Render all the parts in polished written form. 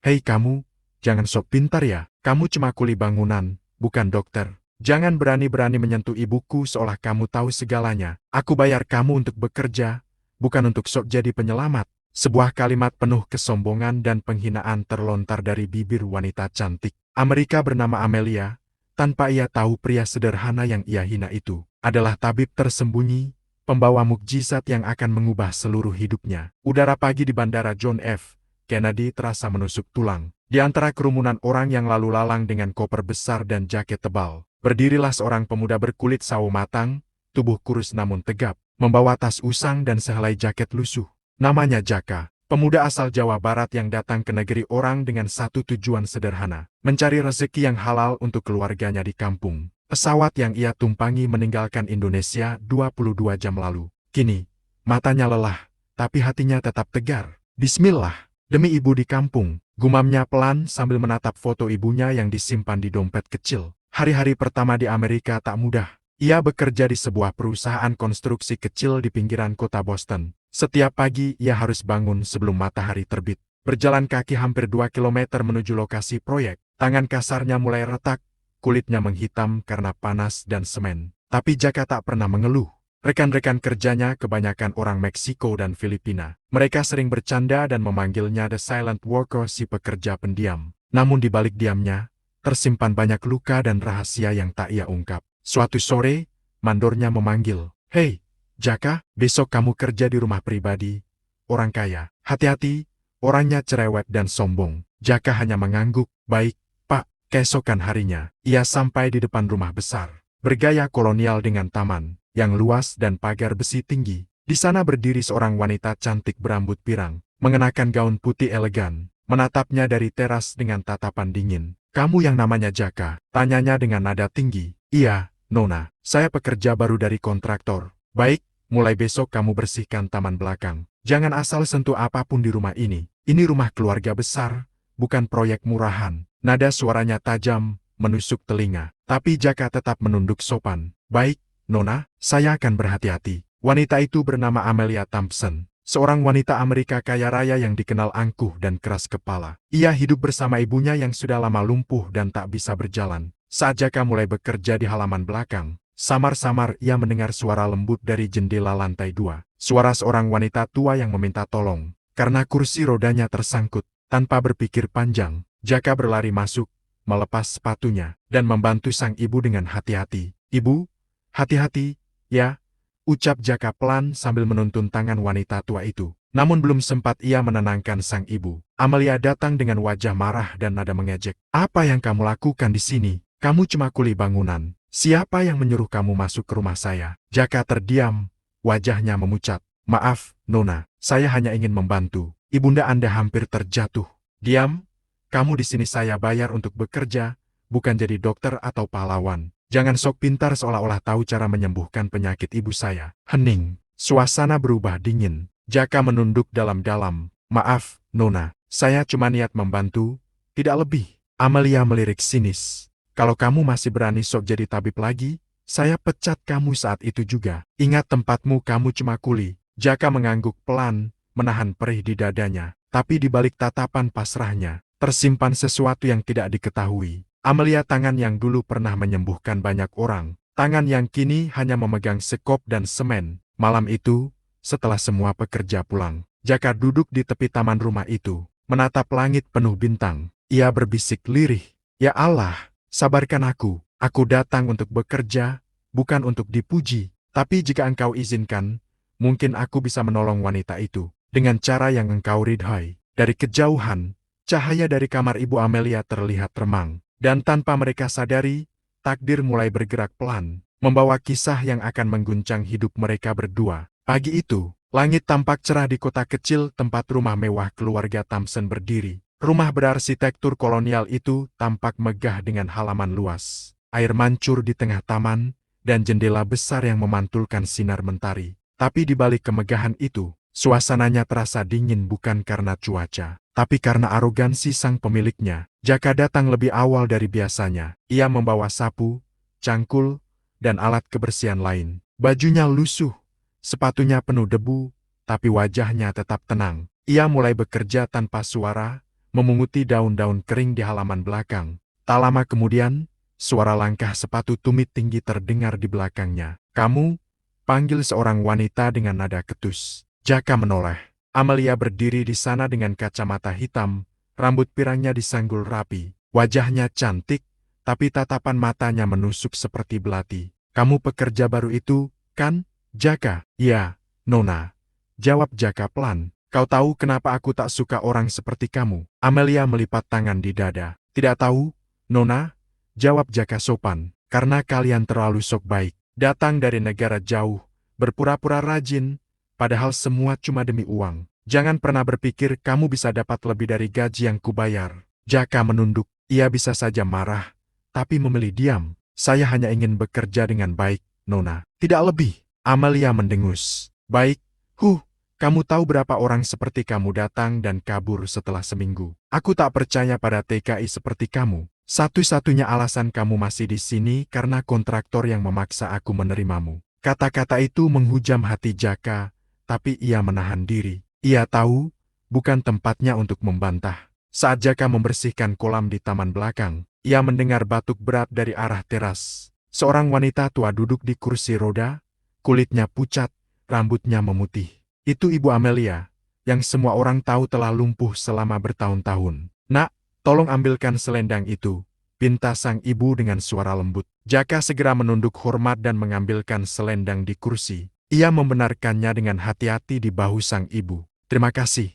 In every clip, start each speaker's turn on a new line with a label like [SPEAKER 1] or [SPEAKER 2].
[SPEAKER 1] Hei kamu, jangan sok pintar ya. Kamu cuma kuli bangunan, bukan dokter. Jangan berani-berani menyentuh ibuku seolah kamu tahu segalanya. Aku bayar kamu untuk bekerja, bukan untuk sok jadi penyelamat. Sebuah kalimat penuh kesombongan dan penghinaan terlontar dari bibir wanita cantik Amerika bernama Amelia, tanpa ia tahu pria sederhana yang ia hina itu adalah tabib tersembunyi, pembawa mukjizat yang akan mengubah seluruh hidupnya. Udara pagi di Bandara John F. Kennedy terasa menusuk tulang. Di antara kerumunan orang yang lalu lalang dengan koper besar dan jaket tebal, berdirilah seorang pemuda berkulit sawo matang, tubuh kurus namun tegap, membawa tas usang dan sehelai jaket lusuh. Namanya Jaka, pemuda asal Jawa Barat yang datang ke negeri orang dengan satu tujuan sederhana, mencari rezeki yang halal untuk keluarganya di kampung. Pesawat yang ia tumpangi meninggalkan Indonesia 22 jam lalu. Kini, matanya lelah, tapi hatinya tetap tegar. Bismillah. Demi ibu di kampung, gumamnya pelan sambil menatap foto ibunya yang disimpan di dompet kecil. Hari-hari pertama di Amerika tak mudah. Ia bekerja di sebuah perusahaan konstruksi kecil di pinggiran kota Boston. Setiap pagi ia harus bangun sebelum matahari terbit. Berjalan kaki hampir 2 kilometer menuju lokasi proyek. Tangan kasarnya mulai retak, kulitnya menghitam karena panas dan semen. Tapi Jaka tak pernah mengeluh. Rekan-rekan kerjanya kebanyakan orang Meksiko dan Filipina. Mereka sering bercanda dan memanggilnya The Silent Worker, si pekerja pendiam. Namun di balik diamnya, tersimpan banyak luka dan rahasia yang tak ia ungkap. Suatu sore, mandornya memanggil, "Hei, Jaka, besok kamu kerja di rumah pribadi orang kaya. Hati-hati, orangnya cerewet dan sombong." Jaka hanya mengangguk, "Baik, Pak." Keesokan harinya, ia sampai di depan rumah besar, bergaya kolonial dengan taman yang luas dan pagar besi tinggi. Di sana berdiri seorang wanita cantik berambut pirang, mengenakan gaun putih elegan, menatapnya dari teras dengan tatapan dingin. "Kamu yang namanya Jaka?" tanyanya dengan nada tinggi. "Iya, Nona, saya pekerja baru dari kontraktor." "Baik, mulai besok kamu bersihkan taman belakang. Jangan asal sentuh apapun di rumah ini. Ini rumah keluarga besar, bukan proyek murahan." Nada suaranya tajam, menusuk telinga. Tapi Jaka tetap menunduk sopan. "Baik, Nona, saya akan berhati-hati." Wanita itu bernama Amelia Thompson, seorang wanita Amerika kaya raya yang dikenal angkuh dan keras kepala. Ia hidup bersama ibunya yang sudah lama lumpuh dan tak bisa berjalan. Saat Jaka mulai bekerja di halaman belakang, samar-samar ia mendengar suara lembut dari jendela lantai 2. Suara seorang wanita tua yang meminta tolong, karena kursi rodanya tersangkut. Tanpa berpikir panjang, Jaka berlari masuk, melepas sepatunya, dan membantu sang ibu dengan hati-hati. "Ibu, hati-hati, ya," ucap Jaka pelan sambil menuntun tangan wanita tua itu. Namun belum sempat ia menenangkan sang ibu, Amelia datang dengan wajah marah dan nada mengejek. "Apa yang kamu lakukan di sini? Kamu cuma kuli bangunan. Siapa yang menyuruh kamu masuk ke rumah saya?" Jaka terdiam, wajahnya memucat. "Maaf, Nona, saya hanya ingin membantu. Ibunda Anda hampir terjatuh." "Diam, kamu di sini saya bayar untuk bekerja, bukan jadi dokter atau pahlawan. Jangan sok pintar seolah-olah tahu cara menyembuhkan penyakit ibu saya." Hening. Suasana berubah dingin. Jaka menunduk dalam-dalam. "Maaf, Nona, saya cuma niat membantu, tidak lebih." Amelia melirik sinis. "Kalau kamu masih berani sok jadi tabib lagi, saya pecat kamu saat itu juga. Ingat tempatmu, kamu cuma kuli." Jaka mengangguk pelan, menahan perih di dadanya. Tapi di balik tatapan pasrahnya, tersimpan sesuatu yang tidak diketahui. Amelia, tangan yang dulu pernah menyembuhkan banyak orang, tangan yang kini hanya memegang sekop dan semen. Malam itu, setelah semua pekerja pulang, Jaka duduk di tepi taman rumah itu, menatap langit penuh bintang. Ia berbisik lirih, "Ya Allah, sabarkan aku. Aku datang untuk bekerja, bukan untuk dipuji. Tapi jika engkau izinkan, mungkin aku bisa menolong wanita itu dengan cara yang engkau ridhoi." Dari kejauhan, cahaya dari kamar ibu Amelia terlihat remang. Dan tanpa mereka sadari, takdir mulai bergerak pelan, membawa kisah yang akan mengguncang hidup mereka berdua. Pagi itu, langit tampak cerah di kota kecil tempat rumah mewah keluarga Thompson berdiri. Rumah berarsitektur kolonial itu tampak megah dengan halaman luas, air mancur di tengah taman, dan jendela besar yang memantulkan sinar mentari. Tapi di balik kemegahan itu, suasananya terasa dingin bukan karena cuaca, tapi karena arogansi sang pemiliknya. Jaka datang lebih awal dari biasanya. Ia membawa sapu, cangkul, dan alat kebersihan lain. Bajunya lusuh, sepatunya penuh debu, tapi wajahnya tetap tenang. Ia mulai bekerja tanpa suara, memunguti daun-daun kering di halaman belakang. Tak lama kemudian, suara langkah sepatu tumit tinggi terdengar di belakangnya. "Kamu?" panggil seorang wanita dengan nada ketus. Jaka menoleh. Amelia berdiri di sana dengan kacamata hitam, rambut pirangnya disanggul rapi. Wajahnya cantik, tapi tatapan matanya menusuk seperti belati. "Kamu pekerja baru itu, kan, Jaka?" "Iya, Nona," jawab Jaka pelan. "Kau tahu kenapa aku tak suka orang seperti kamu?" Amelia melipat tangan di dada. "Tidak tahu, Nona," jawab Jaka sopan. "Karena kalian terlalu sok baik. Datang dari negara jauh, berpura-pura rajin, padahal semua cuma demi uang. Jangan pernah berpikir kamu bisa dapat lebih dari gaji yang kubayar." Jaka menunduk. Ia bisa saja marah, tapi memilih diam. "Saya hanya ingin bekerja dengan baik, Nona. Tidak lebih." Amelia mendengus. "Baik, kamu tahu berapa orang seperti kamu datang dan kabur setelah seminggu. Aku tak percaya pada TKI seperti kamu. Satu-satunya alasan kamu masih di sini karena kontraktor yang memaksa aku menerimamu." Kata-kata itu menghujam hati Jaka, tapi ia menahan diri. Ia tahu, bukan tempatnya untuk membantah. Saat Jaka membersihkan kolam di taman belakang, ia mendengar batuk berat dari arah teras. Seorang wanita tua duduk di kursi roda, kulitnya pucat, rambutnya memutih. Itu Ibu Amelia, yang semua orang tahu telah lumpuh selama bertahun-tahun. "Nak, tolong ambilkan selendang itu," pinta sang ibu dengan suara lembut. Jaka segera menunduk hormat dan mengambilkan selendang di kursi. Ia membenarkannya dengan hati-hati di bahu sang ibu. "Terima kasih,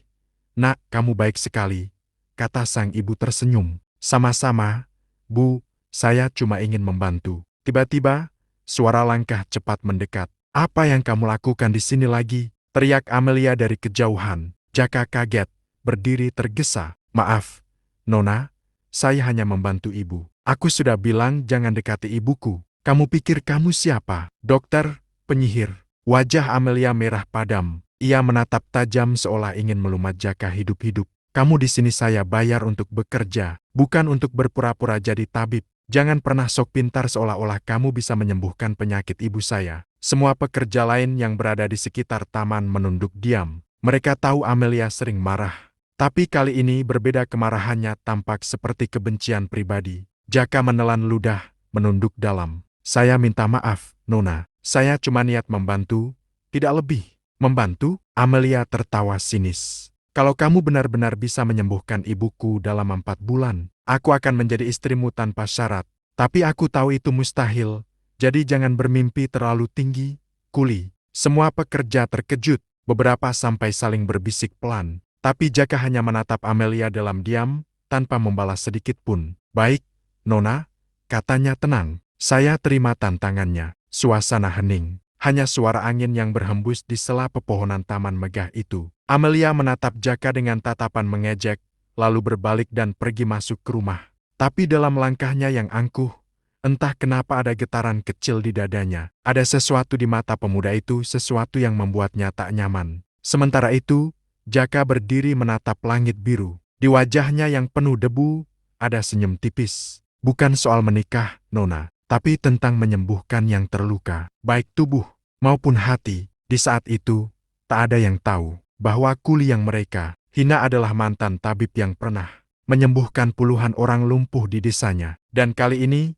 [SPEAKER 1] Nak, kamu baik sekali," kata sang ibu tersenyum. "Sama-sama, Bu, saya cuma ingin membantu." Tiba-tiba, suara langkah cepat mendekat. "Apa yang kamu lakukan di sini lagi?" teriak Amelia dari kejauhan. Jaka kaget, berdiri tergesa. "Maaf, Nona, saya hanya membantu ibu. Aku sudah bilang jangan dekati ibuku. Kamu pikir kamu siapa? Dokter? Penyihir?" Wajah Amelia merah padam. Ia menatap tajam seolah ingin melumat Jaka hidup-hidup. "Kamu di sini saya bayar untuk bekerja, bukan untuk berpura-pura jadi tabib. Jangan pernah sok pintar seolah-olah kamu bisa menyembuhkan penyakit ibu saya." Semua pekerja lain yang berada di sekitar taman menunduk diam. Mereka tahu Amelia sering marah. Tapi kali ini berbeda, kemarahannya tampak seperti kebencian pribadi. Jaka menelan ludah, menunduk dalam. "Saya minta maaf, Nona. Saya cuma niat membantu, tidak lebih." "Membantu?" Amelia tertawa sinis. "Kalau kamu benar-benar bisa menyembuhkan ibuku dalam 4 bulan, aku akan menjadi istrimu tanpa syarat. Tapi aku tahu itu mustahil. Jadi jangan bermimpi terlalu tinggi, Kuli." Semua pekerja terkejut, beberapa sampai saling berbisik pelan. Tapi Jaka hanya menatap Amelia dalam diam, tanpa membalas sedikit pun. "Baik, Nona," katanya tenang. "Saya terima tantangannya." Suasana hening. Hanya suara angin yang berhembus di sela pepohonan taman megah itu. Amelia menatap Jaka dengan tatapan mengejek, lalu berbalik dan pergi masuk ke rumah. Tapi dalam langkahnya yang angkuh, entah kenapa ada getaran kecil di dadanya. Ada sesuatu di mata pemuda itu, sesuatu yang membuatnya tak nyaman. Sementara itu, Jaka berdiri menatap langit biru. Di wajahnya yang penuh debu, ada senyum tipis. "Bukan soal menikah, Nona, tapi tentang menyembuhkan yang terluka, baik tubuh maupun hati." Di saat itu, tak ada yang tahu bahwa Kuli yang mereka hina adalah mantan tabib yang pernah menyembuhkan puluhan orang lumpuh di desanya. Dan kali ini,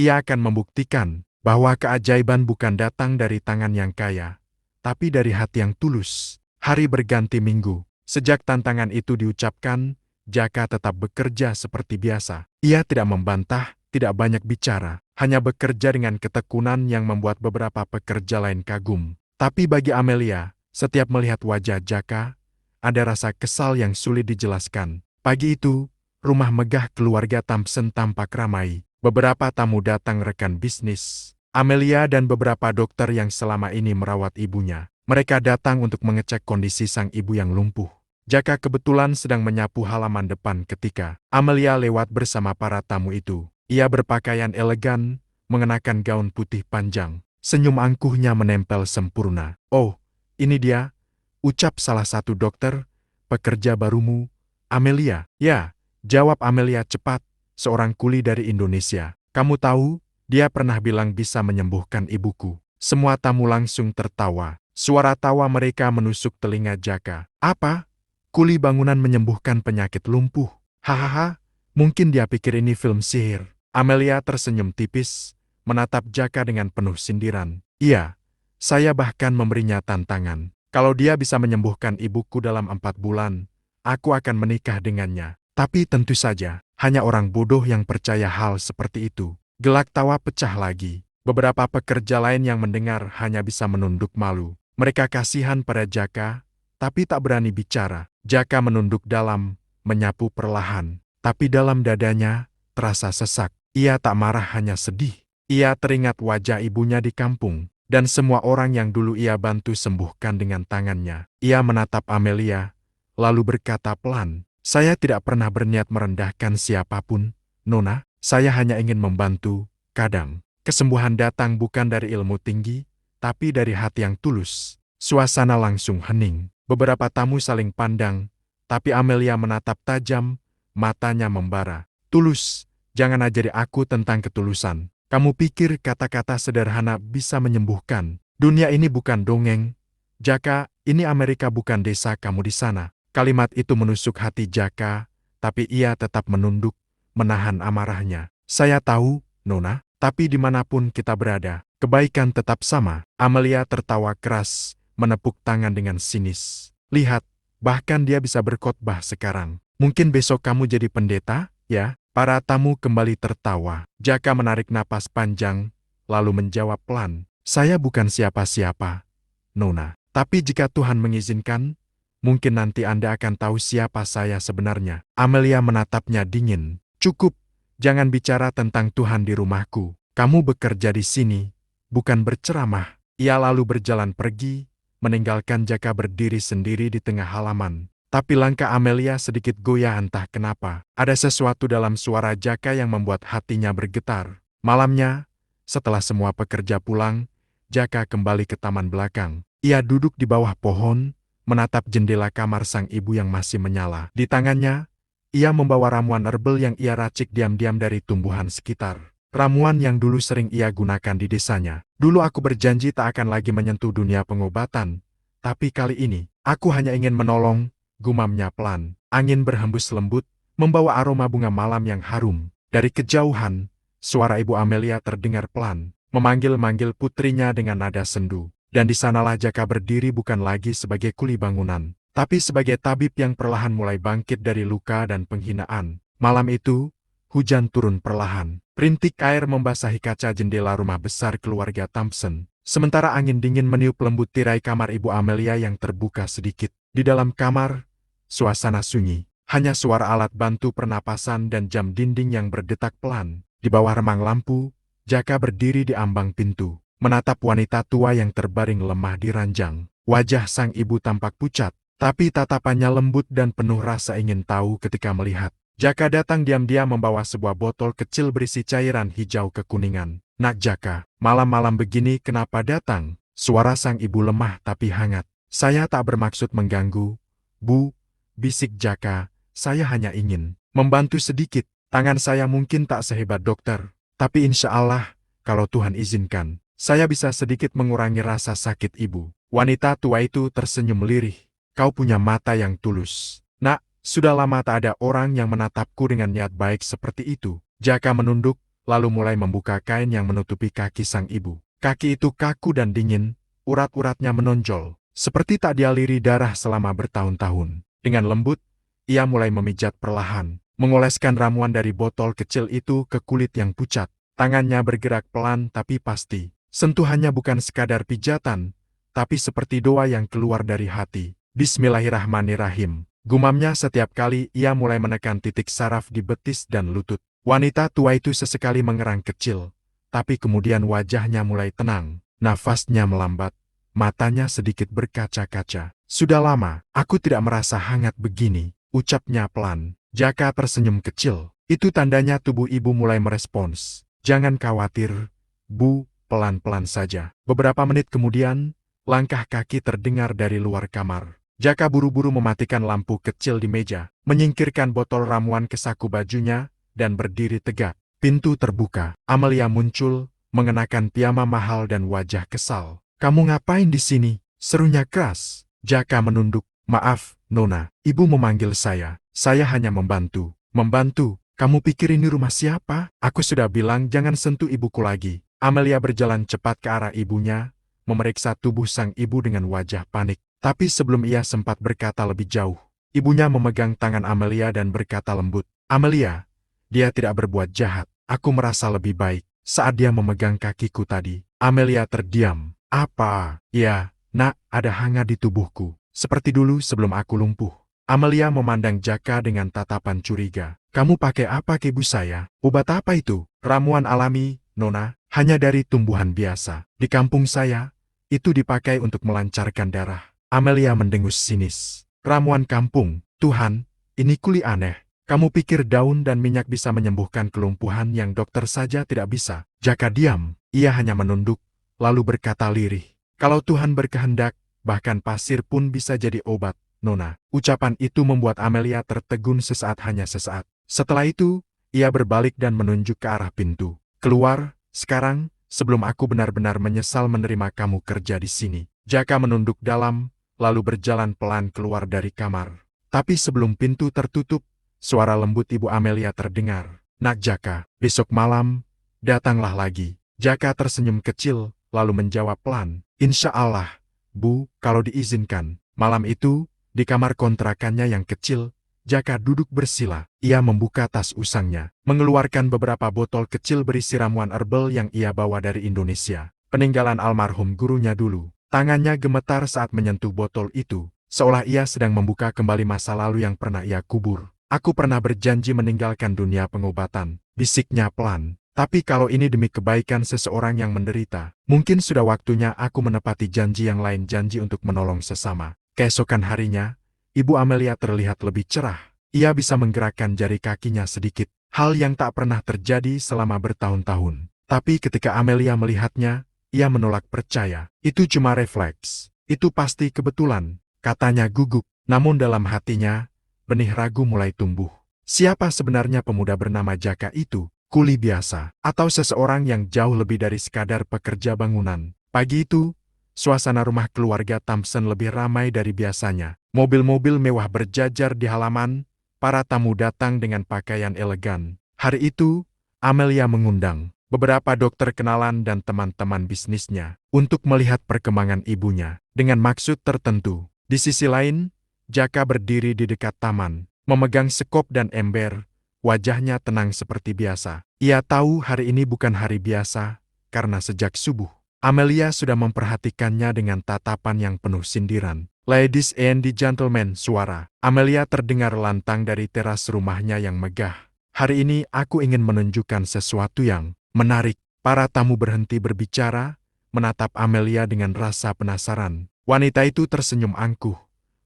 [SPEAKER 1] ia akan membuktikan bahwa keajaiban bukan datang dari tangan yang kaya, tapi dari hati yang tulus. Hari berganti minggu. Sejak tantangan itu diucapkan, Jaka tetap bekerja seperti biasa. Ia tidak membantah, tidak banyak bicara, hanya bekerja dengan ketekunan yang membuat beberapa pekerja lain kagum. Tapi bagi Amelia, setiap melihat wajah Jaka, ada rasa kesal yang sulit dijelaskan. Pagi itu, rumah megah keluarga Thompson tampak ramai. Beberapa tamu datang, rekan bisnis Amelia dan beberapa dokter yang selama ini merawat ibunya. Mereka datang untuk mengecek kondisi sang ibu yang lumpuh. Jaka kebetulan sedang menyapu halaman depan ketika Amelia lewat bersama para tamu itu. Ia berpakaian elegan, mengenakan gaun putih panjang. Senyum angkuhnya menempel sempurna. "Oh, ini dia," ucap salah satu dokter, "pekerja barumu, Amelia." "Ya," jawab Amelia cepat, "seorang kuli dari Indonesia. Kamu tahu, dia pernah bilang bisa menyembuhkan ibuku." Semua tamu langsung tertawa. Suara tawa mereka menusuk telinga Jaka. "Apa? Kuli bangunan menyembuhkan penyakit lumpuh?" Hahaha, mungkin dia pikir ini film sihir. Amelia tersenyum tipis, menatap Jaka dengan penuh sindiran. Iya, saya bahkan memberinya tantangan. Kalau dia bisa menyembuhkan ibuku dalam 4 bulan, aku akan menikah dengannya. Tapi tentu saja, hanya orang bodoh yang percaya hal seperti itu. Gelak tawa pecah lagi. Beberapa pekerja lain yang mendengar hanya bisa menunduk malu. Mereka kasihan pada Jaka, tapi tak berani bicara. Jaka menunduk dalam, menyapu perlahan. Tapi dalam dadanya, terasa sesak. Ia tak marah, hanya sedih. Ia teringat wajah ibunya di kampung, dan semua orang yang dulu ia bantu sembuhkan dengan tangannya. Ia menatap Amelia, lalu berkata pelan, "Saya tidak pernah berniat merendahkan siapapun, Nona. Saya hanya ingin membantu. Kadang, kesembuhan datang bukan dari ilmu tinggi, tapi dari hati yang tulus." Suasana langsung hening. Beberapa tamu saling pandang, tapi Amelia menatap tajam, matanya membara. "Tulus, jangan ajari aku tentang ketulusan. Kamu pikir kata-kata sederhana bisa menyembuhkan? Dunia ini bukan dongeng. Jaka, ini Amerika, bukan desa kamu di sana." Kalimat itu menusuk hati Jaka, tapi ia tetap menunduk, menahan amarahnya. "Saya tahu, Nona, tapi dimanapun kita berada, kebaikan tetap sama." Amelia tertawa keras, menepuk tangan dengan sinis. "Lihat, bahkan dia bisa berkhotbah sekarang. Mungkin besok kamu jadi pendeta, ya?" Para tamu kembali tertawa. Jaka menarik napas panjang, lalu menjawab pelan, "Saya bukan siapa-siapa, Nona. Tapi jika Tuhan mengizinkan, mungkin nanti Anda akan tahu siapa saya sebenarnya." Amelia menatapnya dingin. "Cukup, jangan bicara tentang Tuhan di rumahku. Kamu bekerja di sini, bukan berceramah." Ia lalu berjalan pergi, meninggalkan Jaka berdiri sendiri di tengah halaman. Tapi langkah Amelia sedikit goyah, entah kenapa. Ada sesuatu dalam suara Jaka yang membuat hatinya bergetar. Malamnya, setelah semua pekerja pulang, Jaka kembali ke taman belakang. Ia duduk di bawah pohon, menatap jendela kamar sang ibu yang masih menyala. Di tangannya, ia membawa ramuan herbal yang ia racik diam-diam dari tumbuhan sekitar. Ramuan yang dulu sering ia gunakan di desanya. "Dulu aku berjanji tak akan lagi menyentuh dunia pengobatan. Tapi kali ini, aku hanya ingin menolong," gumamnya pelan. Angin berhembus lembut, membawa aroma bunga malam yang harum. Dari kejauhan, suara Ibu Amelia terdengar pelan, memanggil-manggil putrinya dengan nada sendu. Dan di sanalah Jaka berdiri, bukan lagi sebagai kuli bangunan, tapi sebagai tabib yang perlahan mulai bangkit dari luka dan penghinaan. Malam itu, hujan turun perlahan. Rintik air membasahi kaca jendela rumah besar keluarga Thompson. Sementara angin dingin meniup lembut tirai kamar Ibu Amelia yang terbuka sedikit. Di dalam kamar, suasana sunyi. Hanya suara alat bantu pernapasan dan jam dinding yang berdetak pelan. Di bawah remang lampu, Jaka berdiri di ambang pintu, menatap wanita tua yang terbaring lemah di ranjang. Wajah sang ibu tampak pucat, tapi tatapannya lembut dan penuh rasa ingin tahu ketika melihat. Jaka datang diam-diam membawa sebuah botol kecil berisi cairan hijau kekuningan. "Nak Jaka, malam-malam begini kenapa datang?" Suara sang ibu lemah tapi hangat. "Saya tak bermaksud mengganggu, Bu," bisik Jaka. "Saya hanya ingin membantu sedikit. Tangan saya mungkin tak sehebat dokter, tapi insya Allah, kalau Tuhan izinkan, saya bisa sedikit mengurangi rasa sakit ibu." Wanita tua itu tersenyum lirih. "Kau punya mata yang tulus, Nak. Sudah lama tak ada orang yang menatapku dengan niat baik seperti itu." Jaka menunduk, lalu mulai membuka kain yang menutupi kaki sang ibu. Kaki itu kaku dan dingin, urat-uratnya menonjol, seperti tak dialiri darah selama bertahun-tahun. Dengan lembut, ia mulai memijat perlahan, mengoleskan ramuan dari botol kecil itu ke kulit yang pucat. Tangannya bergerak pelan tapi pasti. Sentuhannya bukan sekadar pijatan, tapi seperti doa yang keluar dari hati. "Bismillahirrahmanirrahim," gumamnya setiap kali ia mulai menekan titik saraf di betis dan lutut. Wanita tua itu sesekali mengerang kecil, tapi kemudian wajahnya mulai tenang. Nafasnya melambat, matanya sedikit berkaca-kaca. "Sudah lama, aku tidak merasa hangat begini," ucapnya pelan. Jaka tersenyum kecil. Itu tandanya tubuh ibu mulai merespons. "Jangan khawatir, Bu, pelan-pelan saja." Beberapa menit kemudian, langkah kaki terdengar dari luar kamar. Jaka buru-buru mematikan lampu kecil di meja, menyingkirkan botol ramuan ke saku bajunya, dan berdiri tegak. Pintu terbuka. Amelia muncul, mengenakan piyama mahal dan wajah kesal. "Kamu ngapain di sini?" serunya keras. Jaka menunduk. "Maaf, Nona, Ibu memanggil saya. Saya hanya membantu." Membantu? Kamu pikir ini rumah siapa? Aku sudah bilang jangan sentuh ibuku lagi. Amelia berjalan cepat ke arah ibunya, memeriksa tubuh sang ibu dengan wajah panik. Tapi sebelum ia sempat berkata lebih jauh, ibunya memegang tangan Amelia dan berkata lembut, "Amelia, dia tidak berbuat jahat. Aku merasa lebih baik saat dia memegang kakiku tadi." Amelia terdiam. "Apa?" "Ya, nak, ada hangat di tubuhku. Seperti dulu sebelum aku lumpuh." Amelia memandang Jaka dengan tatapan curiga. "Kamu pakai apa ke ibu saya? Obat apa itu?" "Ramuan alami, Nona, hanya dari tumbuhan biasa. Di kampung saya, itu dipakai untuk melancarkan darah." Amelia mendengus sinis. "Ramuan kampung? Tuhan, ini kuli aneh. Kamu pikir daun dan minyak bisa menyembuhkan kelumpuhan yang dokter saja tidak bisa?" Jaka diam. Ia hanya menunduk, lalu berkata lirih, "Kalau Tuhan berkehendak, bahkan pasir pun bisa jadi obat, Nona." Ucapan itu membuat Amelia tertegun sesaat, hanya sesaat. Setelah itu, ia berbalik dan menunjuk ke arah pintu. "Keluar, sekarang, sebelum aku benar-benar menyesal menerima kamu kerja di sini." Jaka menunduk dalam, lalu berjalan pelan keluar dari kamar. Tapi sebelum pintu tertutup, suara lembut Ibu Amelia terdengar. "Nak Jaka, besok malam, datanglah lagi." Jaka tersenyum kecil, lalu menjawab pelan, "Insya Allah, Bu, kalau diizinkan." Malam itu, di kamar kontrakannya yang kecil, Jaka duduk bersila. Ia membuka tas usangnya, mengeluarkan beberapa botol kecil berisi ramuan herbal yang ia bawa dari Indonesia. Peninggalan almarhum gurunya dulu. Tangannya gemetar saat menyentuh botol itu, seolah ia sedang membuka kembali masa lalu yang pernah ia kubur. "Aku pernah berjanji meninggalkan dunia pengobatan," bisiknya pelan. "Tapi kalau ini demi kebaikan seseorang yang menderita, mungkin sudah waktunya aku menepati janji yang lain, janji untuk menolong sesama." Keesokan harinya, Ibu Amelia terlihat lebih cerah. Ia bisa menggerakkan jari kakinya sedikit, hal yang tak pernah terjadi selama bertahun-tahun. Tapi ketika Amelia melihatnya, ia menolak percaya. "Itu cuma refleks. Itu pasti kebetulan," katanya gugup. Namun dalam hatinya, benih ragu mulai tumbuh. Siapa sebenarnya pemuda bernama Jaka itu? Kuli biasa, atau seseorang yang jauh lebih dari sekadar pekerja bangunan? Pagi itu, suasana rumah keluarga Thompson lebih ramai dari biasanya. Mobil-mobil mewah berjajar di halaman, para tamu datang dengan pakaian elegan. Hari itu, Amelia mengundang beberapa dokter kenalan dan teman-teman bisnisnya untuk melihat perkembangan ibunya dengan maksud tertentu. Di sisi lain, Jaka berdiri di dekat taman, memegang sekop dan ember, wajahnya tenang seperti biasa. Ia tahu hari ini bukan hari biasa, karena sejak subuh, Amelia sudah memperhatikannya dengan tatapan yang penuh sindiran. "Ladies and gentlemen," suara Amelia terdengar lantang dari teras rumahnya yang megah. "Hari ini aku ingin menunjukkan sesuatu yang menarik." Para tamu berhenti berbicara, menatap Amelia dengan rasa penasaran. Wanita itu tersenyum angkuh,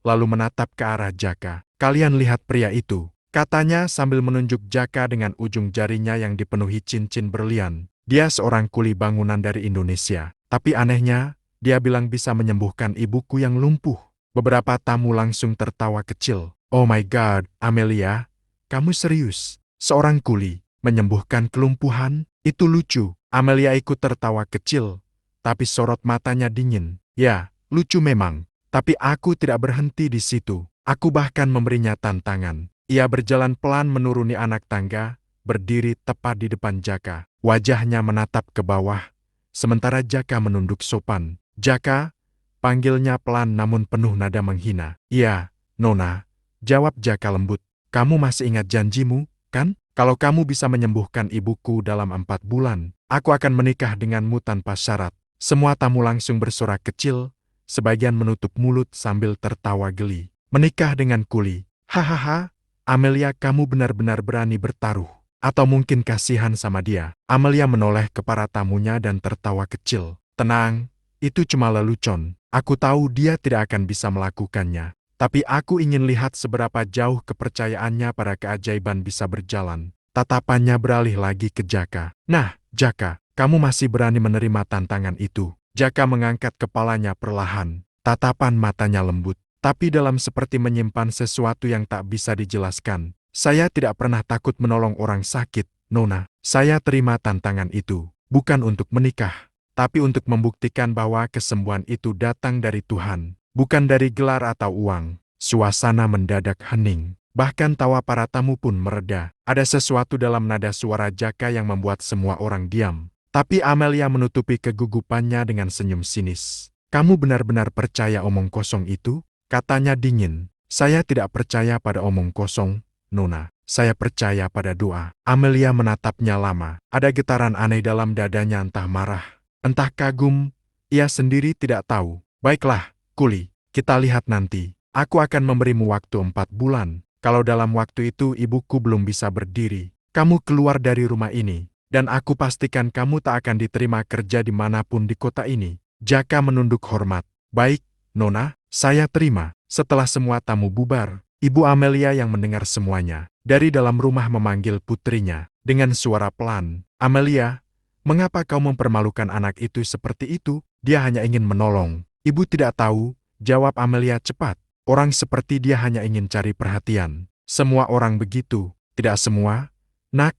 [SPEAKER 1] lalu menatap ke arah Jaka. "Kalian lihat pria itu," katanya sambil menunjuk Jaka dengan ujung jarinya yang dipenuhi cincin berlian. "Dia seorang kuli bangunan dari Indonesia. Tapi anehnya, dia bilang bisa menyembuhkan ibuku yang lumpuh." Beberapa tamu langsung tertawa kecil. "Oh my God, Amelia, kamu serius? Seorang kuli menyembuhkan kelumpuhan? Itu lucu." Amelia ikut tertawa kecil, tapi sorot matanya dingin. "Ya, lucu memang. Tapi aku tidak berhenti di situ. Aku bahkan memberinya tantangan." Ia berjalan pelan menuruni anak tangga, berdiri tepat di depan Jaka. Wajahnya menatap ke bawah, sementara Jaka menunduk sopan. "Jaka," panggilnya pelan namun penuh nada menghina. "Iya, Nona," jawab Jaka lembut. "Kamu masih ingat janjimu, kan? Kalau kamu bisa menyembuhkan ibuku dalam 4 bulan, aku akan menikah denganmu tanpa syarat." Semua tamu langsung bersorak kecil, sebagian menutup mulut sambil tertawa geli. "Menikah dengan kuli? Hahaha, Amelia, kamu benar-benar berani bertaruh. Atau mungkin kasihan sama dia?" Amelia menoleh ke para tamunya dan tertawa kecil. "Tenang, itu cuma lelucon. Aku tahu dia tidak akan bisa melakukannya. Tapi aku ingin lihat seberapa jauh kepercayaannya pada keajaiban bisa berjalan." Tatapannya beralih lagi ke Jaka. "Nah, Jaka, kamu masih berani menerima tantangan itu?" Jaka mengangkat kepalanya perlahan. Tatapan matanya lembut, tapi dalam seperti menyimpan sesuatu yang tak bisa dijelaskan. "Saya tidak pernah takut menolong orang sakit, Nona. Saya terima tantangan itu, bukan untuk menikah, tapi untuk membuktikan bahwa kesembuhan itu datang dari Tuhan, bukan dari gelar atau uang." Suasana mendadak hening. Bahkan tawa para tamu pun mereda. Ada sesuatu dalam nada suara Jaka yang membuat semua orang diam. Tapi Amelia menutupi kegugupannya dengan senyum sinis. "Kamu benar-benar percaya omong kosong itu?" Katanya dingin. "Saya tidak percaya pada omong kosong, Nona. Saya percaya pada doa." Amelia menatapnya lama. Ada getaran aneh dalam dadanya, entah marah, entah kagum. Ia sendiri tidak tahu. "Baiklah, Kuli, kita lihat nanti. Aku akan memberimu waktu 4 bulan. Kalau dalam waktu itu ibuku belum bisa berdiri, kamu keluar dari rumah ini. Dan aku pastikan kamu tak akan diterima kerja dimanapun di kota ini." Jaka menunduk hormat. "Baik, Nona, saya terima." Setelah semua tamu bubar, Ibu Amelia yang mendengar semuanya, dari dalam rumah memanggil putrinya. Dengan suara pelan, "Amelia, mengapa kau mempermalukan anak itu seperti itu?" "Dia hanya ingin menolong." "Ibu tidak tahu," jawab Amelia cepat. "Orang seperti dia hanya ingin cari perhatian. Semua orang begitu." "Tidak semua, Nak,"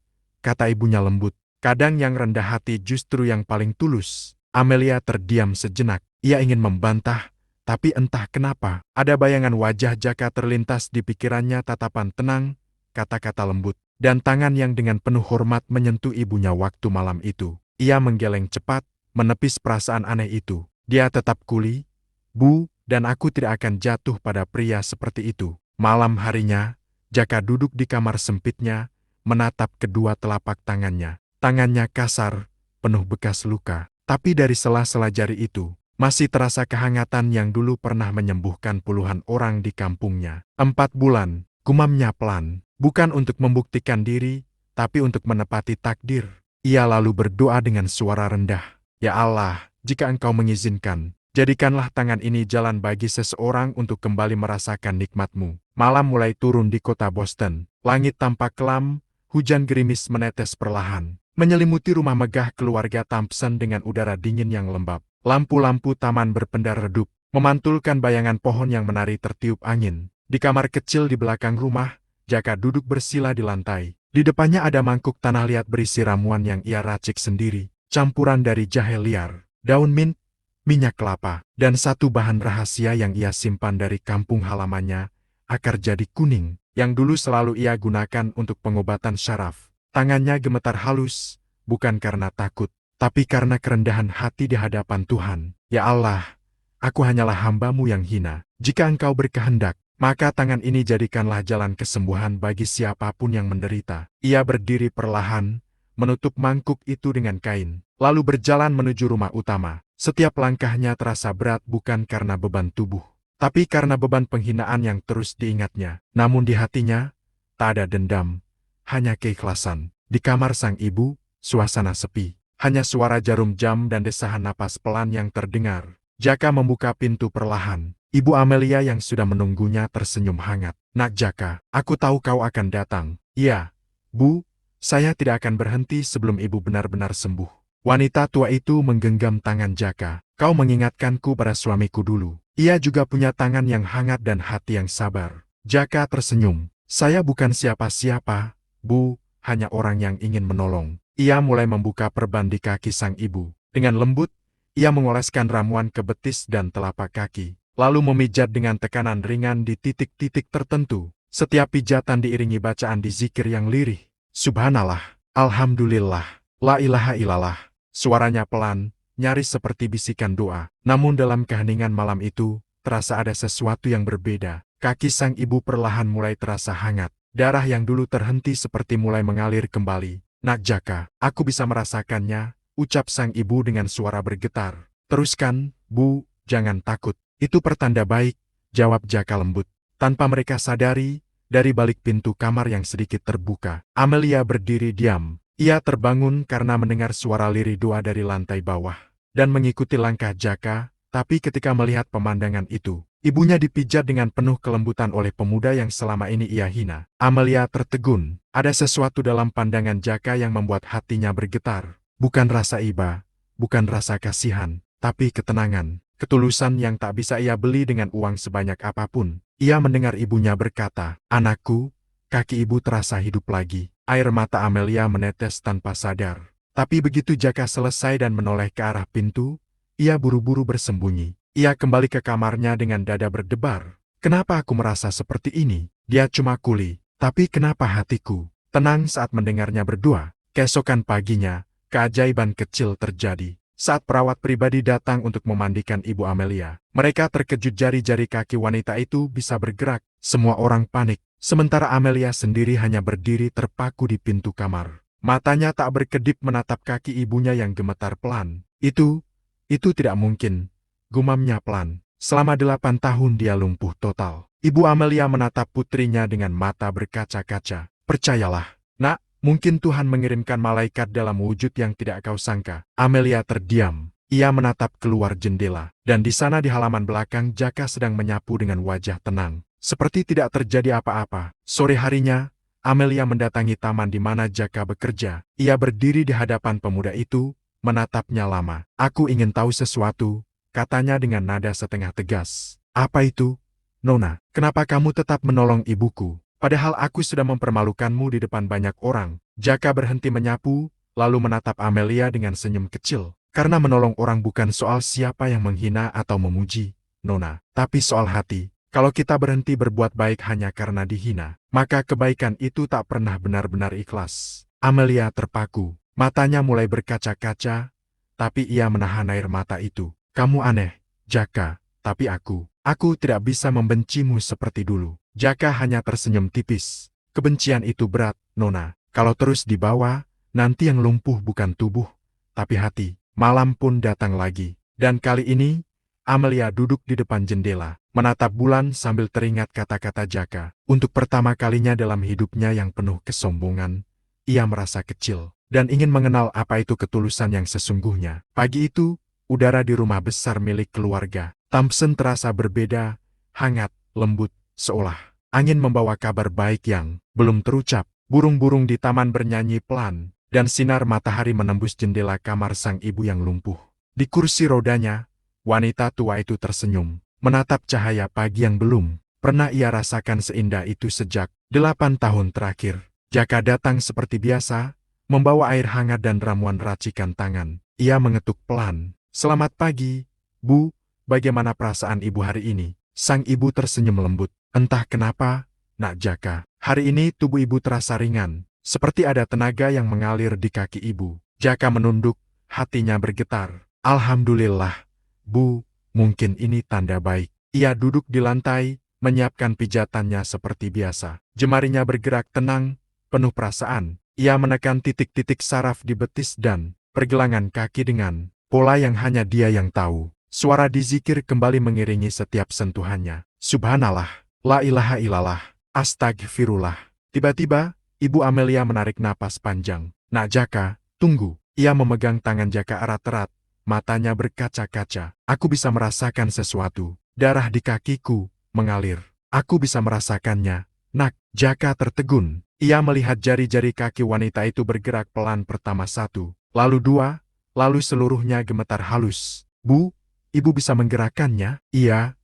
[SPEAKER 1] kata ibunya lembut. "Kadang yang rendah hati justru yang paling tulus." Amelia terdiam sejenak. Ia ingin membantah, tapi entah kenapa, ada bayangan wajah Jaka terlintas di pikirannya, tatapan tenang, kata-kata lembut, dan tangan yang dengan penuh hormat menyentuh ibunya waktu malam itu. Ia menggeleng cepat, menepis perasaan aneh itu. "Dia tetap Kuli, Bu, dan aku tidak akan jatuh pada pria seperti itu." Malam harinya, Jaka duduk di kamar sempitnya, menatap kedua telapak tangannya. Tangannya kasar, penuh bekas luka. Tapi dari sela-sela jari itu, masih terasa kehangatan yang dulu pernah menyembuhkan puluhan orang di kampungnya. 4 bulan, gumamnya pelan, bukan untuk membuktikan diri, tapi untuk menepati takdir. Ia lalu berdoa dengan suara rendah. "Ya Allah, jika Engkau mengizinkan, jadikanlah tangan ini jalan bagi seseorang untuk kembali merasakan nikmat-Mu." Malam mulai turun di kota Boston. Langit tampak kelam, hujan gerimis menetes perlahan, menyelimuti rumah megah keluarga Thompson dengan udara dingin yang lembab. Lampu-lampu taman berpendar redup, memantulkan bayangan pohon yang menari tertiup angin. Di kamar kecil di belakang rumah, Jaka duduk bersila di lantai. Di depannya ada mangkuk tanah liat berisi ramuan yang ia racik sendiri, campuran dari jahe liar, daun mint, minyak kelapa, dan satu bahan rahasia yang ia simpan dari kampung halamannya, akar jadi kuning, yang dulu selalu ia gunakan untuk pengobatan syaraf. Tangannya gemetar halus, bukan karena takut, tapi karena kerendahan hati di hadapan Tuhan. "Ya Allah, aku hanyalah hamba-Mu yang hina. Jika Engkau berkehendak, maka tangan ini jadikanlah jalan kesembuhan bagi siapapun yang menderita." Ia berdiri perlahan, menutup mangkuk itu dengan kain, lalu berjalan menuju rumah utama. Setiap langkahnya terasa berat bukan karena beban tubuh, tapi karena beban penghinaan yang terus diingatnya. Namun di hatinya, tak ada dendam, hanya keikhlasan. Di kamar sang ibu, suasana sepi. Hanya suara jarum jam dan desahan napas pelan yang terdengar. Jaka membuka pintu perlahan. Ibu Amelia yang sudah menunggunya tersenyum hangat. "Nak Jaka, aku tahu kau akan datang." "Iya, Bu, saya tidak akan berhenti sebelum ibu benar-benar sembuh." Wanita tua itu menggenggam tangan Jaka. "Kau mengingatkanku pada suamiku dulu. Ia juga punya tangan yang hangat dan hati yang sabar." Jaka tersenyum. "Saya bukan siapa-siapa, Bu, hanya orang yang ingin menolong." Ia mulai membuka perban di kaki sang ibu. Dengan lembut, ia mengoleskan ramuan ke betis dan telapak kaki, lalu memijat dengan tekanan ringan di titik-titik tertentu. Setiap pijatan diiringi bacaan di zikir yang lirih. "Subhanallah, Alhamdulillah, La ilaha illallah." Suaranya pelan, nyaris seperti bisikan doa. Namun dalam keheningan malam itu, terasa ada sesuatu yang berbeda. Kaki sang ibu perlahan mulai terasa hangat. Darah yang dulu terhenti seperti mulai mengalir kembali. "Nak Jaka, aku bisa merasakannya," ucap sang ibu dengan suara bergetar. "Teruskan, Bu, jangan takut. Itu pertanda baik," jawab Jaka lembut. Tanpa mereka sadari, dari balik pintu kamar yang sedikit terbuka, Amelia berdiri diam. Ia terbangun karena mendengar suara lirih doa dari lantai bawah, dan mengikuti langkah Jaka, tapi ketika melihat pemandangan itu, ibunya dipijat dengan penuh kelembutan oleh pemuda yang selama ini ia hina. Amelia tertegun. Ada sesuatu dalam pandangan Jaka yang membuat hatinya bergetar. Bukan rasa iba, bukan rasa kasihan, tapi ketenangan, ketulusan yang tak bisa ia beli dengan uang sebanyak apapun. Ia mendengar ibunya berkata, "Anakku," kaki ibu terasa hidup lagi. Air mata Amelia menetes tanpa sadar. Tapi begitu Jaka selesai dan menoleh ke arah pintu, ia buru-buru bersembunyi. Ia kembali ke kamarnya dengan dada berdebar. "Kenapa aku merasa seperti ini?" Dia cuma kuli. Tapi kenapa hatiku tenang saat mendengarnya berdua? Keesokan paginya, keajaiban kecil terjadi. Saat perawat pribadi datang untuk memandikan Ibu Amelia, mereka terkejut jari-jari kaki wanita itu bisa bergerak. Semua orang panik, sementara Amelia sendiri hanya berdiri terpaku di pintu kamar. Matanya tak berkedip menatap kaki ibunya yang gemetar pelan. Itu tidak mungkin, gumamnya pelan. Selama 8 tahun dia lumpuh total. Ibu Amelia menatap putrinya dengan mata berkaca-kaca. Percayalah, nak, mungkin Tuhan mengirimkan malaikat dalam wujud yang tidak kau sangka. Amelia terdiam. Ia menatap keluar jendela. Dan di sana di halaman belakang Jaka sedang menyapu dengan wajah tenang. Seperti tidak terjadi apa-apa. Sore harinya, Amelia mendatangi taman di mana Jaka bekerja. Ia berdiri di hadapan pemuda itu, menatapnya lama. Aku ingin tahu sesuatu, katanya dengan nada setengah tegas. Apa itu? Nona, kenapa kamu tetap menolong ibuku? Padahal aku sudah mempermalukanmu di depan banyak orang. Jaka berhenti menyapu, lalu menatap Amelia dengan senyum kecil. Karena menolong orang bukan soal siapa yang menghina atau memuji, Nona, tapi soal hati. Kalau kita berhenti berbuat baik hanya karena dihina, maka kebaikan itu tak pernah benar-benar ikhlas. Amelia terpaku, matanya mulai berkaca-kaca, tapi ia menahan air mata itu. Kamu aneh, Jaka, tapi aku tidak bisa membencimu seperti dulu. Jaka hanya tersenyum tipis. Kebencian itu berat, Nona. Kalau terus dibawa, nanti yang lumpuh bukan tubuh, tapi hati. Malam pun datang lagi. Dan kali ini, Amelia duduk di depan jendela, menatap bulan sambil teringat kata-kata Jaka. Untuk pertama kalinya dalam hidupnya yang penuh kesombongan, ia merasa kecil, dan ingin mengenal apa itu ketulusan yang sesungguhnya. Pagi itu, udara di rumah besar milik keluarga Thompson terasa berbeda, hangat, lembut, seolah angin membawa kabar baik yang belum terucap. Burung-burung di taman bernyanyi pelan, dan sinar matahari menembus jendela kamar sang ibu yang lumpuh. Di kursi rodanya, wanita tua itu tersenyum, menatap cahaya pagi yang belum pernah ia rasakan seindah itu sejak 8 tahun terakhir. Jaka datang seperti biasa, membawa air hangat dan ramuan racikan tangan. Ia mengetuk pelan. Selamat pagi, Bu. Bagaimana perasaan ibu hari ini? Sang ibu tersenyum lembut. Entah kenapa, Nak Jaka, hari ini tubuh ibu terasa ringan, seperti ada tenaga yang mengalir di kaki ibu. Jaka menunduk, hatinya bergetar. Alhamdulillah, Bu, mungkin ini tanda baik. Ia duduk di lantai, menyiapkan pijatannya seperti biasa. Jemarinya bergerak tenang, penuh perasaan. Ia menekan titik-titik saraf di betis dan pergelangan kaki dengan pola yang hanya dia yang tahu. Suara dizikir kembali mengiringi setiap sentuhannya. Subhanallah, la ilaha illallah, astagfirullah. Tiba-tiba, Ibu Amelia menarik napas panjang. Nak Jaka, tunggu. Ia memegang tangan Jaka erat-erat, matanya berkaca-kaca. Aku bisa merasakan sesuatu. Darah di kakiku mengalir. Aku bisa merasakannya. Nak, Jaka tertegun. Ia melihat jari-jari kaki wanita itu bergerak pelan pertama satu, lalu dua, lalu seluruhnya gemetar halus. Bu, Ibu bisa menggerakkannya? Iya,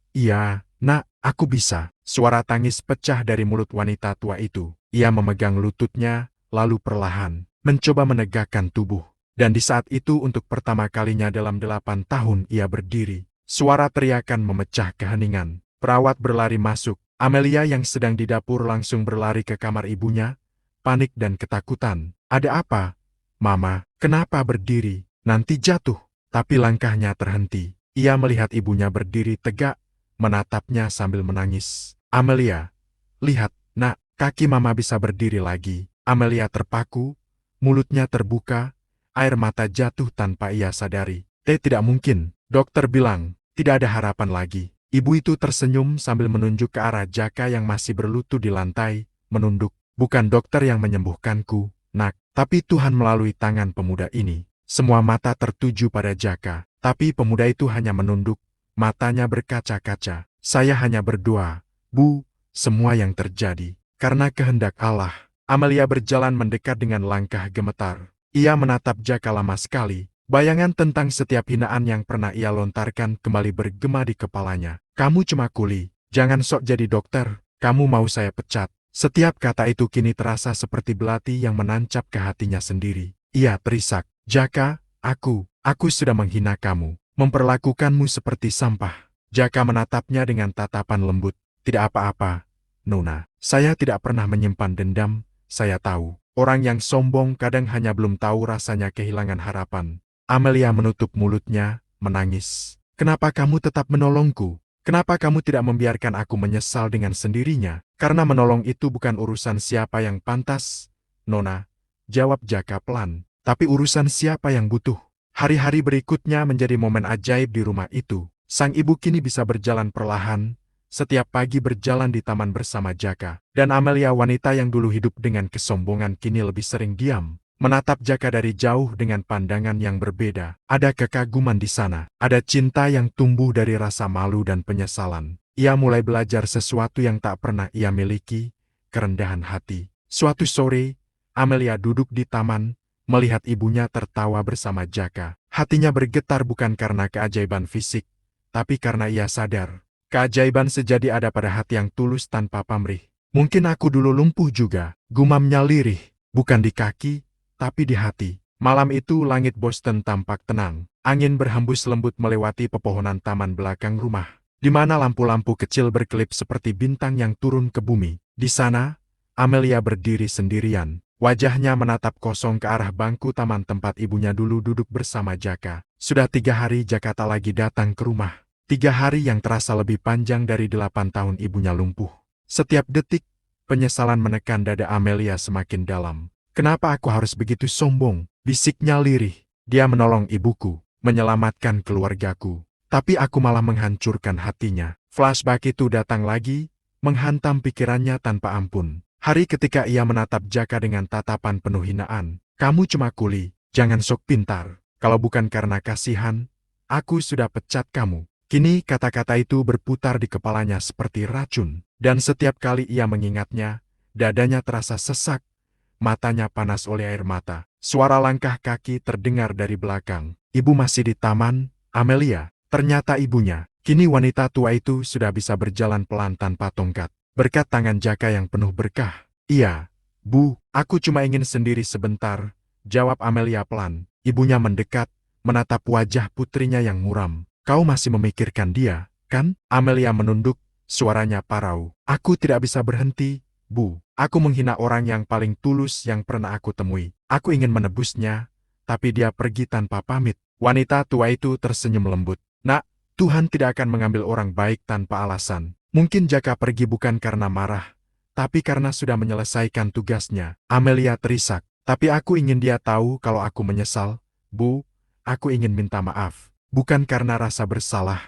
[SPEAKER 1] Nak, aku bisa. Suara tangis pecah dari mulut wanita tua itu. Ia memegang lututnya, lalu perlahan mencoba menegakkan tubuh. Dan di saat itu untuk pertama kalinya dalam 8 tahun ia berdiri. Suara teriakan memecah keheningan. Perawat berlari masuk. Amelia yang sedang di dapur langsung berlari ke kamar ibunya, panik dan ketakutan. Ada apa? Mama, kenapa berdiri? Nanti jatuh. Tapi langkahnya terhenti. Ia melihat ibunya berdiri tegak, menatapnya sambil menangis. Amelia, lihat, Nak, kaki Mama bisa berdiri lagi. Amelia terpaku, mulutnya terbuka, air mata jatuh tanpa ia sadari. Tidak mungkin, dokter bilang, tidak ada harapan lagi. Ibu itu tersenyum sambil menunjuk ke arah Jaka yang masih berlutut di lantai, menunduk. Bukan dokter yang menyembuhkanku, Nak, tapi Tuhan melalui tangan pemuda ini. Semua mata tertuju pada Jaka. Tapi pemuda itu hanya menunduk, matanya berkaca-kaca. Saya hanya berdoa, Bu, semua yang terjadi karena kehendak Allah. Amelia berjalan mendekat dengan langkah gemetar. Ia menatap Jaka lama sekali. Bayangan tentang setiap hinaan yang pernah ia lontarkan kembali bergema di kepalanya. Kamu cuma kuli, jangan sok jadi dokter, kamu mau saya pecat. Setiap kata itu kini terasa seperti belati yang menancap ke hatinya sendiri. Ia terisak, Jaka, Aku sudah menghina kamu, memperlakukanmu seperti sampah. Jaka menatapnya dengan tatapan lembut. Tidak apa-apa, Nona. Saya tidak pernah menyimpan dendam, saya tahu. Orang yang sombong kadang hanya belum tahu rasanya kehilangan harapan. Amelia menutup mulutnya, menangis. Kenapa kamu tetap menolongku? Kenapa kamu tidak membiarkan aku menyesal dengan sendirinya? Karena menolong itu bukan urusan siapa yang pantas, Nona, jawab Jaka pelan. Tapi urusan siapa yang butuh. Hari-hari berikutnya menjadi momen ajaib di rumah itu. Sang ibu kini bisa berjalan perlahan, setiap pagi berjalan di taman bersama Jaka. Dan Amelia, wanita yang dulu hidup dengan kesombongan, kini lebih sering diam, menatap Jaka dari jauh dengan pandangan yang berbeda. Ada kekaguman di sana, ada cinta yang tumbuh dari rasa malu dan penyesalan. Ia mulai belajar sesuatu yang tak pernah ia miliki, kerendahan hati. Suatu sore, Amelia duduk di taman, melihat ibunya tertawa bersama Jaka. Hatinya bergetar bukan karena keajaiban fisik, tapi karena ia sadar, keajaiban sejati ada pada hati yang tulus tanpa pamrih. Mungkin aku dulu lumpuh juga, gumamnya lirih, bukan di kaki, tapi di hati. Malam itu langit Boston tampak tenang. Angin berhembus lembut melewati pepohonan taman belakang rumah, di mana lampu-lampu kecil berkelip seperti bintang yang turun ke bumi. Di sana, Amelia berdiri sendirian. Wajahnya menatap kosong ke arah bangku taman tempat ibunya dulu duduk bersama Jaka. Sudah 3 hari Jaka tak lagi datang ke rumah. 3 hari yang terasa lebih panjang dari 8 tahun ibunya lumpuh. Setiap detik, penyesalan menekan dada Amelia semakin dalam. Kenapa aku harus begitu sombong? Bisiknya lirih. Dia menolong ibuku, menyelamatkan keluargaku. Tapi aku malah menghancurkan hatinya. Flashback itu datang lagi, menghantam pikirannya tanpa ampun. Hari ketika ia menatap Jaka dengan tatapan penuh hinaan. Kamu cuma kuli, jangan sok pintar. Kalau bukan karena kasihan, aku sudah pecat kamu. Kini kata-kata itu berputar di kepalanya seperti racun. Dan setiap kali ia mengingatnya, dadanya terasa sesak, matanya panas oleh air mata. Suara langkah kaki terdengar dari belakang. Ibu masih di taman, Amelia. Ternyata ibunya. Kini wanita tua itu sudah bisa berjalan pelan tanpa tongkat. Berkat tangan Jaka yang penuh berkah. Iya, Bu, aku cuma ingin sendiri sebentar, jawab Amelia pelan. Ibunya mendekat, menatap wajah putrinya yang muram. Kau masih memikirkan dia, kan? Amelia menunduk, suaranya parau. Aku tidak bisa berhenti, Bu. Aku menghina orang yang paling tulus yang pernah aku temui. Aku ingin menebusnya, tapi dia pergi tanpa pamit. Wanita tua itu tersenyum lembut. Nak, Tuhan tidak akan mengambil orang baik tanpa alasan. Mungkin Jaka pergi bukan karena marah, tapi karena sudah menyelesaikan tugasnya. Amelia terisak. Tapi aku ingin dia tahu kalau aku menyesal. Bu, aku ingin minta maaf. Bukan karena rasa bersalah,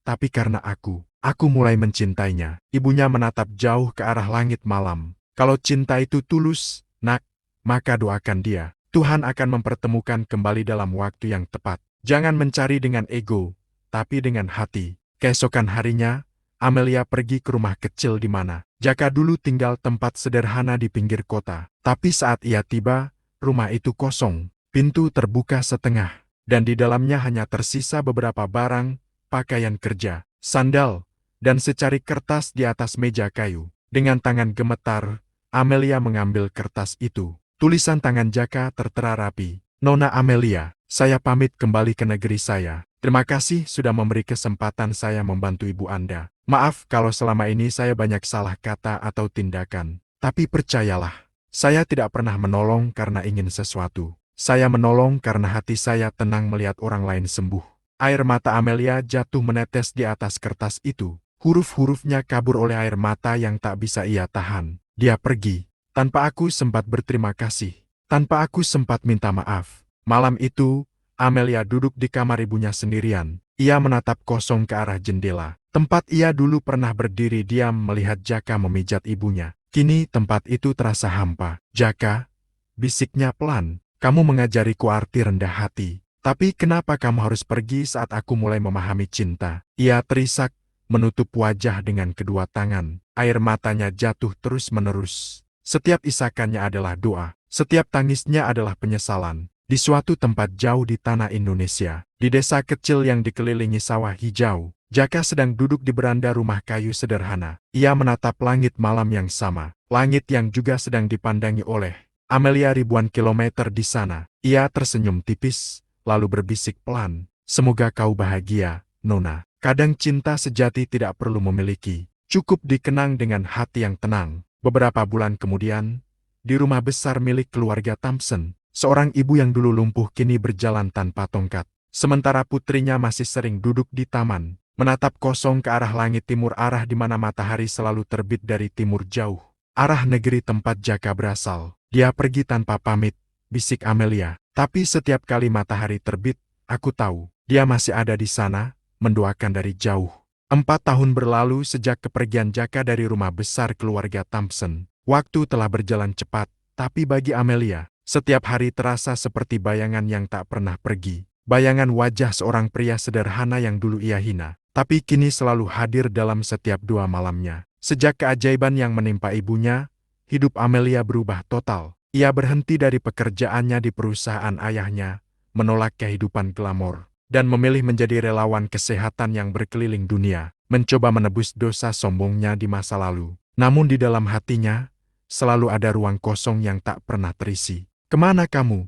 [SPEAKER 1] tapi karena aku mulai mencintainya. Ibunya menatap jauh ke arah langit malam. Kalau cinta itu tulus, Nak, maka doakan dia. Tuhan akan mempertemukan kembali dalam waktu yang tepat. Jangan mencari dengan ego, tapi dengan hati. Keesokan harinya, Amelia pergi ke rumah kecil di mana Jaka dulu tinggal, tempat sederhana di pinggir kota. Tapi saat ia tiba, rumah itu kosong. Pintu terbuka setengah, dan di dalamnya hanya tersisa beberapa barang, pakaian kerja, sandal, dan secari kertas di atas meja kayu. Dengan tangan gemetar, Amelia mengambil kertas itu. Tulisan tangan Jaka tertera rapi. Nona Amelia, saya pamit kembali ke negeri saya. Terima kasih sudah memberi kesempatan saya membantu ibu Anda. Maaf kalau selama ini saya banyak salah kata atau tindakan. Tapi percayalah, saya tidak pernah menolong karena ingin sesuatu. Saya menolong karena hati saya tenang melihat orang lain sembuh. Air mata Amelia jatuh menetes di atas kertas itu. Huruf-hurufnya kabur oleh air mata yang tak bisa ia tahan. Dia pergi, tanpa aku sempat berterima kasih, tanpa aku sempat minta maaf. Malam itu, Amelia duduk di kamar ibunya sendirian. Ia menatap kosong ke arah jendela. Tempat ia dulu pernah berdiri diam melihat Jaka memijat ibunya. Kini tempat itu terasa hampa. Jaka, bisiknya pelan, kamu mengajariku arti rendah hati. Tapi kenapa kamu harus pergi saat aku mulai memahami cinta? Ia terisak, menutup wajah dengan kedua tangan. Air matanya jatuh terus-menerus. Setiap isakannya adalah doa. Setiap tangisnya adalah penyesalan. Di suatu tempat jauh di tanah Indonesia, di desa kecil yang dikelilingi sawah hijau, Jaka sedang duduk di beranda rumah kayu sederhana. Ia menatap langit malam yang sama, langit yang juga sedang dipandangi oleh Amelia ribuan kilometer di sana. Ia tersenyum tipis, lalu berbisik pelan, semoga kau bahagia, Nona. Kadang cinta sejati tidak perlu memiliki, Cukup dikenang dengan hati yang tenang. Beberapa bulan kemudian, di rumah besar milik keluarga Thompson, seorang ibu yang dulu lumpuh kini berjalan tanpa tongkat. Sementara putrinya masih sering duduk di taman, menatap kosong ke arah langit timur, arah di mana matahari selalu terbit dari timur jauh. Arah negeri tempat Jaka berasal. Dia pergi tanpa pamit, bisik Amelia. Tapi setiap kali matahari terbit, aku tahu, dia masih ada di sana, mendoakan dari jauh. 4 tahun berlalu sejak kepergian Jaka dari rumah besar keluarga Thompson. Waktu telah berjalan cepat, tapi bagi Amelia, setiap hari terasa seperti bayangan yang tak pernah pergi. Bayangan wajah seorang pria sederhana yang dulu ia hina, tapi kini selalu hadir dalam setiap doa malamnya. Sejak keajaiban yang menimpa ibunya, hidup Amelia berubah total. Ia berhenti dari pekerjaannya di perusahaan ayahnya, menolak kehidupan glamor, dan memilih menjadi relawan kesehatan yang berkeliling dunia, mencoba menebus dosa sombongnya di masa lalu. Namun di dalam hatinya, selalu ada ruang kosong yang tak pernah terisi. "Kemana kamu,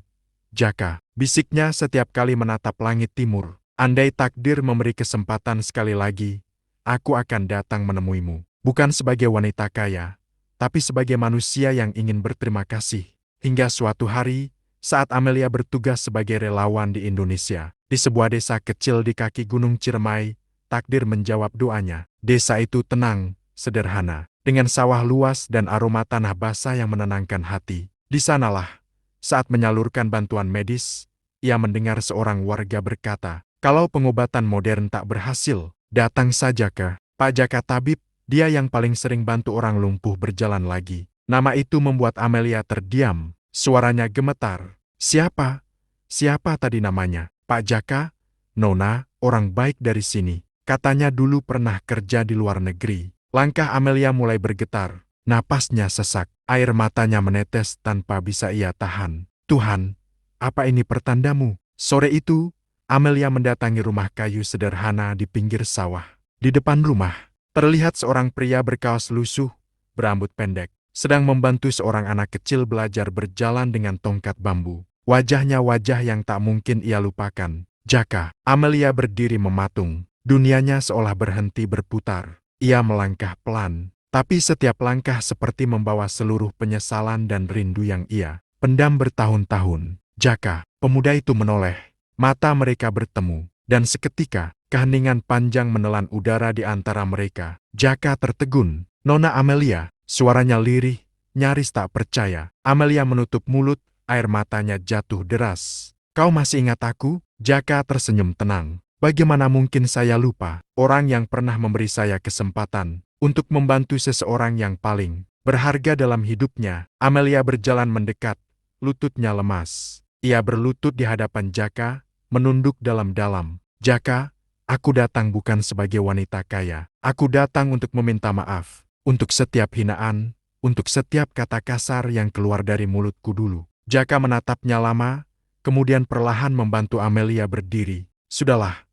[SPEAKER 1] Jaka?" bisiknya setiap kali menatap langit timur. "Andai takdir memberi kesempatan sekali lagi, aku akan datang menemuimu. Bukan sebagai wanita kaya, tapi sebagai manusia yang ingin berterima kasih." Hingga suatu hari, saat Amelia bertugas sebagai relawan di Indonesia, di sebuah desa kecil di kaki Gunung Ciremai, takdir menjawab doanya. Desa itu tenang, sederhana, dengan sawah luas dan aroma tanah basah yang menenangkan hati. Di sanalah, saat menyalurkan bantuan medis, ia mendengar seorang warga berkata, "Kalau pengobatan modern tak berhasil, datang saja ke Pak Jaka tabib, dia yang paling sering bantu orang lumpuh berjalan lagi." Nama itu membuat Amelia terdiam, suaranya gemetar. "Siapa? Siapa tadi namanya?" "Pak Jaka, Nona, orang baik dari sini. Katanya dulu pernah kerja di luar negeri." Langkah Amelia mulai bergetar, napasnya sesak, air matanya menetes tanpa bisa ia tahan. "Tuhan, apa ini pertandamu?" Sore itu, Amelia mendatangi rumah kayu sederhana di pinggir sawah. Di depan rumah, terlihat seorang pria berkaos lusuh, berambut pendek, sedang membantu seorang anak kecil belajar berjalan dengan tongkat bambu. Wajahnya wajah yang tak mungkin ia lupakan. "Jaka." Amelia berdiri mematung. Dunianya seolah berhenti berputar. Ia melangkah pelan, tapi setiap langkah seperti membawa seluruh penyesalan dan rindu yang ia pendam bertahun-tahun. "Jaka." Pemuda itu menoleh. Mata mereka bertemu, dan seketika, keheningan panjang menelan udara di antara mereka. Jaka tertegun. "Nona Amelia." Suaranya lirih, nyaris tak percaya. Amelia menutup mulut, air matanya jatuh deras. "Kau masih ingat aku?" Jaka tersenyum tenang. "Bagaimana mungkin saya lupa, orang yang pernah memberi saya kesempatan untuk membantu seseorang yang paling berharga dalam hidupnya." Amelia berjalan mendekat, lututnya lemas. Ia berlutut di hadapan Jaka, menunduk dalam-dalam. "Jaka, aku datang bukan sebagai wanita kaya. Aku datang untuk meminta maaf. Untuk setiap hinaan, untuk setiap kata kasar yang keluar dari mulutku dulu." Jaka menatapnya lama, kemudian perlahan membantu Amelia berdiri. "Sudahlah,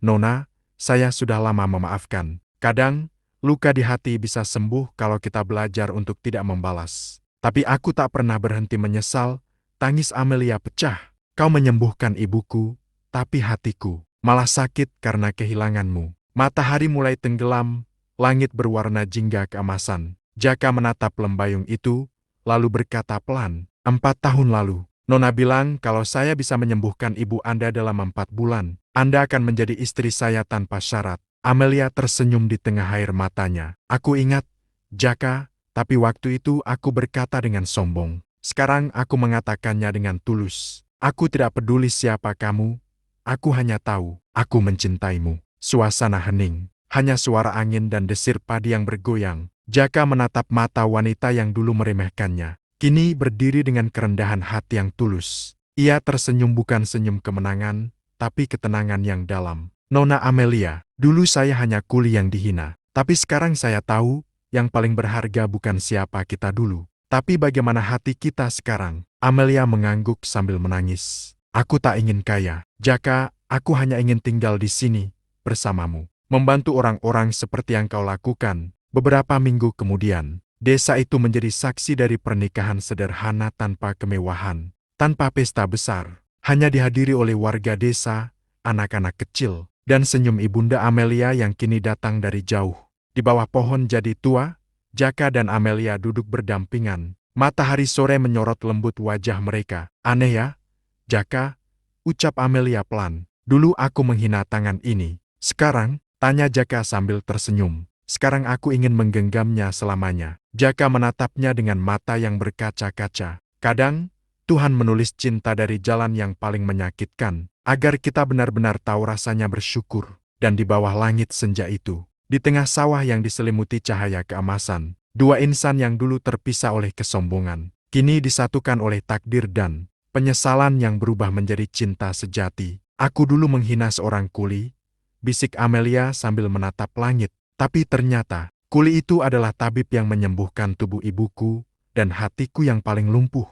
[SPEAKER 1] Nona, saya sudah lama memaafkan. Kadang, luka di hati bisa sembuh kalau kita belajar untuk tidak membalas. Tapi aku tak pernah berhenti menyesal." Tangis Amelia pecah. "Kau menyembuhkan ibuku, tapi hatiku malah sakit karena kehilanganmu." Matahari mulai tenggelam, langit berwarna jingga keemasan. Jaka menatap lembayung itu, lalu berkata pelan, 4 tahun lalu, Nona bilang kalau saya bisa menyembuhkan ibu Anda dalam 4 bulan, Anda akan menjadi istri saya tanpa syarat." Amelia tersenyum di tengah air matanya. "Aku ingat, Jaka, tapi waktu itu aku berkata dengan sombong. Sekarang aku mengatakannya dengan tulus. Aku tidak peduli siapa kamu, aku hanya tahu, aku mencintaimu." Suasana hening. Hanya suara angin dan desir padi yang bergoyang. Jaka menatap mata wanita yang dulu meremehkannya. Kini berdiri dengan kerendahan hati yang tulus. Ia tersenyum bukan senyum kemenangan, tapi ketenangan yang dalam. "Nona Amelia, dulu saya hanya kuli yang dihina. Tapi sekarang saya tahu, yang paling berharga bukan siapa kita dulu, tapi bagaimana hati kita sekarang." Amelia mengangguk sambil menangis. "Aku tak ingin kaya, Jaka, aku hanya ingin tinggal di sini, bersamamu. Membantu orang-orang seperti yang kau lakukan." Beberapa minggu kemudian, desa itu menjadi saksi dari pernikahan sederhana tanpa kemewahan, tanpa pesta besar. Hanya dihadiri oleh warga desa, anak-anak kecil, dan senyum ibunda Amelia yang kini datang dari jauh. Di Di bawah pohon jadi tua, Jaka dan Amelia duduk berdampingan. Matahari sore menyorot lembut wajah mereka. Aneh ya, Jaka, ucap Amelia pelan. Dulu aku menghina tangan ini. Sekarang, tanya Jaka sambil tersenyum. Sekarang aku ingin menggenggamnya selamanya. Jaka menatapnya dengan mata yang berkaca-kaca. Kadang, Tuhan menulis cinta dari jalan yang paling menyakitkan, agar kita benar-benar tahu rasanya bersyukur. Dan di bawah langit senja itu, di tengah sawah yang diselimuti cahaya keemasan, dua insan yang dulu terpisah oleh kesombongan, kini disatukan oleh takdir dan penyesalan yang berubah menjadi cinta sejati. Aku dulu menghina seorang kuli, bisik Amelia sambil menatap langit. Tapi ternyata, kuli itu adalah tabib yang menyembuhkan tubuh ibuku dan hatiku yang paling lumpuh.